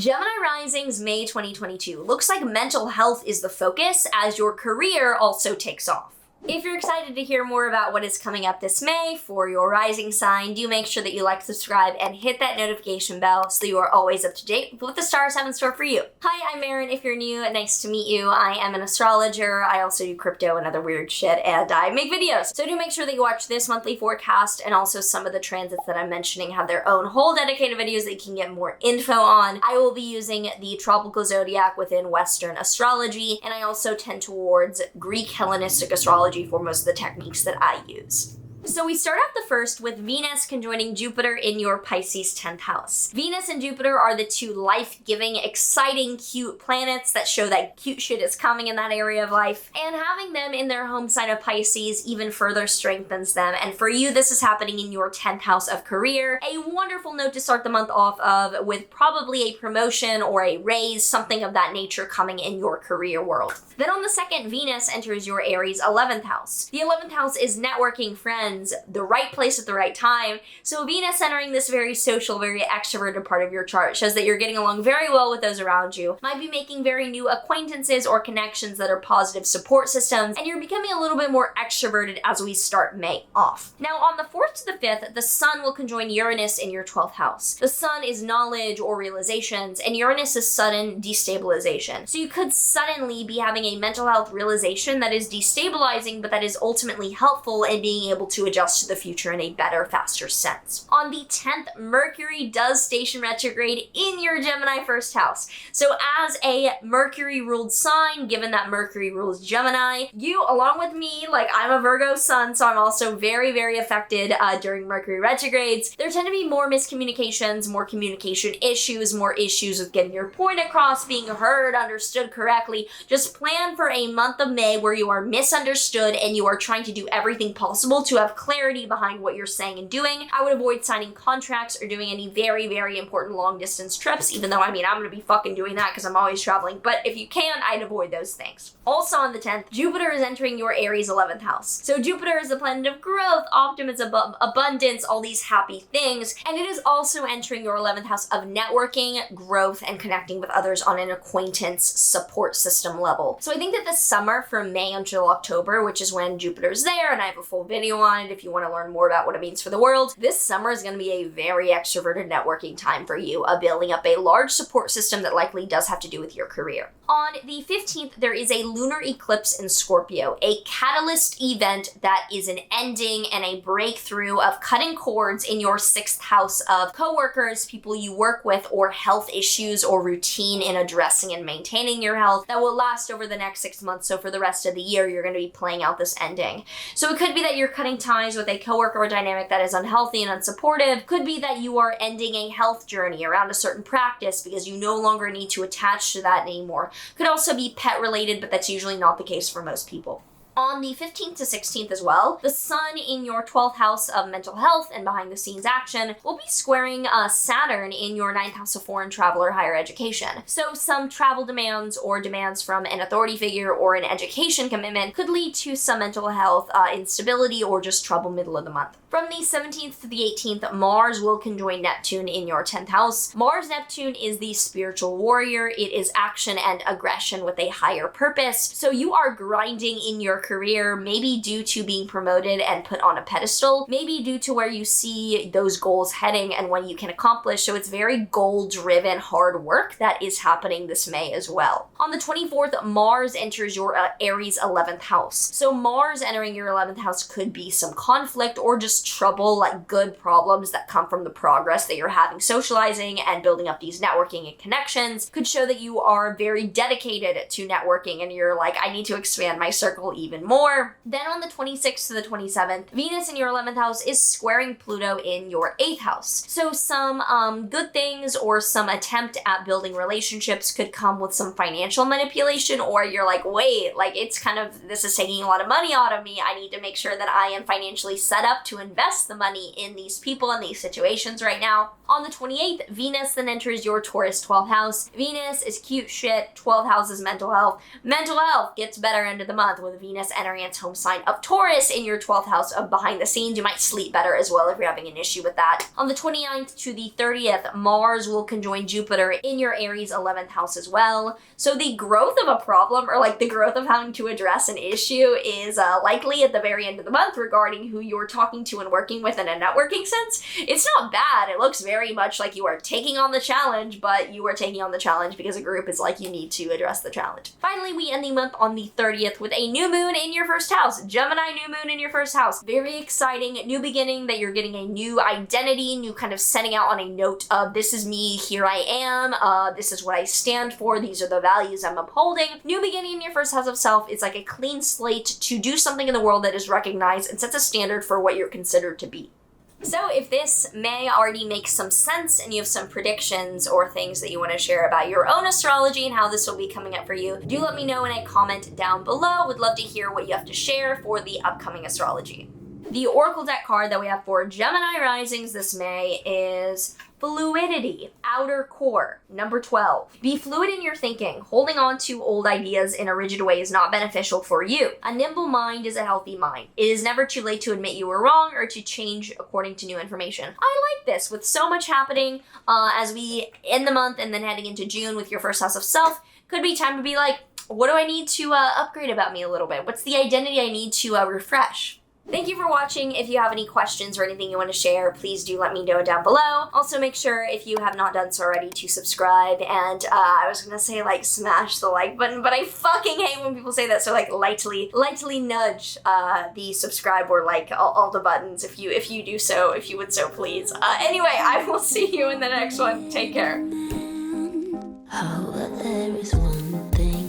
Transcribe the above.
Gemini Risings May 2022. Looks like mental health is the focus as your career also takes off. If you're excited to hear more about what is coming up this May for your rising sign, do make sure that you like, subscribe, and hit that notification bell so that you are always up to date with what the stars have in store for you. Hi, I'm Maren. If you're new, nice to meet you. I am an astrologer. I also do crypto and other weird shit, and I make videos. So do make sure that you watch this monthly forecast, and also some of the transits that I'm mentioning have their own whole dedicated videos that you can get more info on. I will be using the tropical zodiac within Western astrology, and I also tend towards Greek Hellenistic astrology for most of the techniques that I use. So we start out the first with Venus conjoining Jupiter in your Pisces 10th house. Venus and Jupiter are the two life-giving, exciting, cute planets that show that cute shit is coming in that area of life. And having them in their home sign of Pisces even further strengthens them. And for you, this is happening in your 10th house of career. A wonderful note to start the month off of, with probably a promotion or a raise, something of that nature coming in your career world. Then on the second, Venus enters your Aries 11th house. The 11th house is networking, friends, the right place at the right time. So Venus entering this very social, very extroverted part of your chart shows that you're getting along very well with those around you, might be making very new acquaintances or connections that are positive support systems, and you're becoming a little bit more extroverted as we start May off. Now on the 4th to the 5th, the Sun will conjoin Uranus in your 12th house. The Sun is knowledge or realizations, and Uranus is sudden destabilization. So you could suddenly be having a mental health realization that is destabilizing, but that is ultimately helpful in being able to adjust to the future in a better, faster sense. On the 10th, Mercury does station retrograde in your Gemini first house. So as a Mercury-ruled sign, given that Mercury rules Gemini, you, along with me, like I'm a Virgo sun, so I'm also very, very affected during Mercury retrogrades. There tend to be more miscommunications, more communication issues, more issues with getting your point across, being heard, understood correctly. Just plan for a month of May where you are misunderstood and you are trying to do everything possible to have clarity behind what you're saying and doing. I would avoid signing contracts or doing any very, very important long distance trips, even though, I mean, I'm gonna be fucking doing that because I'm always traveling, but if you can, I'd avoid those things. Also on the 10th, Jupiter is entering your Aries 11th house. So Jupiter is the planet of growth, optimism, abundance, all these happy things, and it is also entering your 11th house of networking, growth, and connecting with others on an acquaintance support system level. So I think that this summer from May until October, which is when Jupiter's there, and I have a full video on it if you want to learn more about what it means for the world, this summer is going to be a very extroverted networking time for you, building up a large support system that likely does have to do with your career. On the 15th, there is a lunar eclipse in Scorpio, a catalyst event that is an ending and a breakthrough of cutting cords in your 6th house of coworkers, people you work with, or health issues or routine in addressing and maintaining your health that will last over the next 6 months. So for the rest of the year, you're going to be playing out this ending. So it could be that you're cutting ties with a coworker or dynamic that is unhealthy and unsupportive. Could be that you are ending a health journey around a certain practice because you no longer need to attach to that anymore. Could also be pet related, but that's usually not the case for most people. On the 15th to 16th as well, the Sun in your 12th house of mental health and behind the scenes action will be squaring Saturn in your 9th house of foreign travel or higher education. So some travel demands or demands from an authority figure or an education commitment could lead to some mental health instability or just trouble middle of the month. From the 17th to the 18th, Mars will conjoin Neptune in your 10th house. Mars-Neptune is the spiritual warrior. It is action and aggression with a higher purpose. So you are grinding in your career, maybe due to being promoted and put on a pedestal, maybe due to where you see those goals heading and when you can accomplish. So it's very goal-driven hard work that is happening this May as well. On the 24th, Mars enters your Aries 11th house. So Mars entering your 11th house could be some conflict or just trouble, like good problems that come from the progress that you're having socializing and building up these networking and connections. Could show that you are very dedicated to networking and you're like, I need to expand my circle even more. Then on the 26th to the 27th, Venus in your 11th house is squaring Pluto in your 8th house. So some good things or some attempt at building relationships could come with some financial manipulation, or you're like, wait, like it's kind of, this is taking a lot of money out of me. I need to make sure that I am financially set up to invest invest the money in these people and these situations right now. On the 28th, Venus then enters your Taurus 12th house. Venus is cute shit. 12th house is mental health. Mental health gets better end of the month with Venus entering its home sign of Taurus in your 12th house of behind the scenes. You might sleep better as well if you're having an issue with that. On the 29th to the 30th, Mars will conjoin Jupiter in your Aries 11th house as well. So the growth of a problem, or like the growth of having to address an issue, is likely at the very end of the month regarding who you're talking to and working with in a networking sense. It's not bad. It looks very much like you are taking on the challenge, but you are taking on the challenge because a group is like, you need to address the challenge. Finally, we end the month on the 30th with a new moon in your first house. Gemini new moon in your first house. Very exciting, new beginning, that you're getting a new identity, new kind of setting out on a note of, this is me, here I am, this is what I stand for, these are the values I'm upholding. New beginning in your first house of self is like a clean slate to do something in the world that is recognized and sets a standard for what you're considered to be. So if this may already make some sense and you have some predictions or things that you want to share about your own astrology and how this will be coming up for you, do let me know in a comment down below. Would love to hear what you have to share for the upcoming astrology. The Oracle deck card that we have for Gemini Risings this May is Fluidity, Outer Core, number 12. Be fluid in your thinking. Holding on to old ideas in a rigid way is not beneficial for you. A nimble mind is a healthy mind. It is never too late to admit you were wrong or to change according to new information. I like this. With so much happening as we end the month and then heading into June with your first house of self, could be time to be like, what do I need to upgrade about me a little bit? What's the identity I need to refresh? Thank you for watching. If you have any questions or anything you want to share, please do let me know down below. Also, make sure, if you have not done so already, to subscribe. And I was gonna say, like, smash the like button, but I fucking hate when people say that. So, like, lightly nudge the subscribe or like all the buttons if you do so, if you would so please. Anyway, I will see you in the next one. Take care. Oh, there is one thing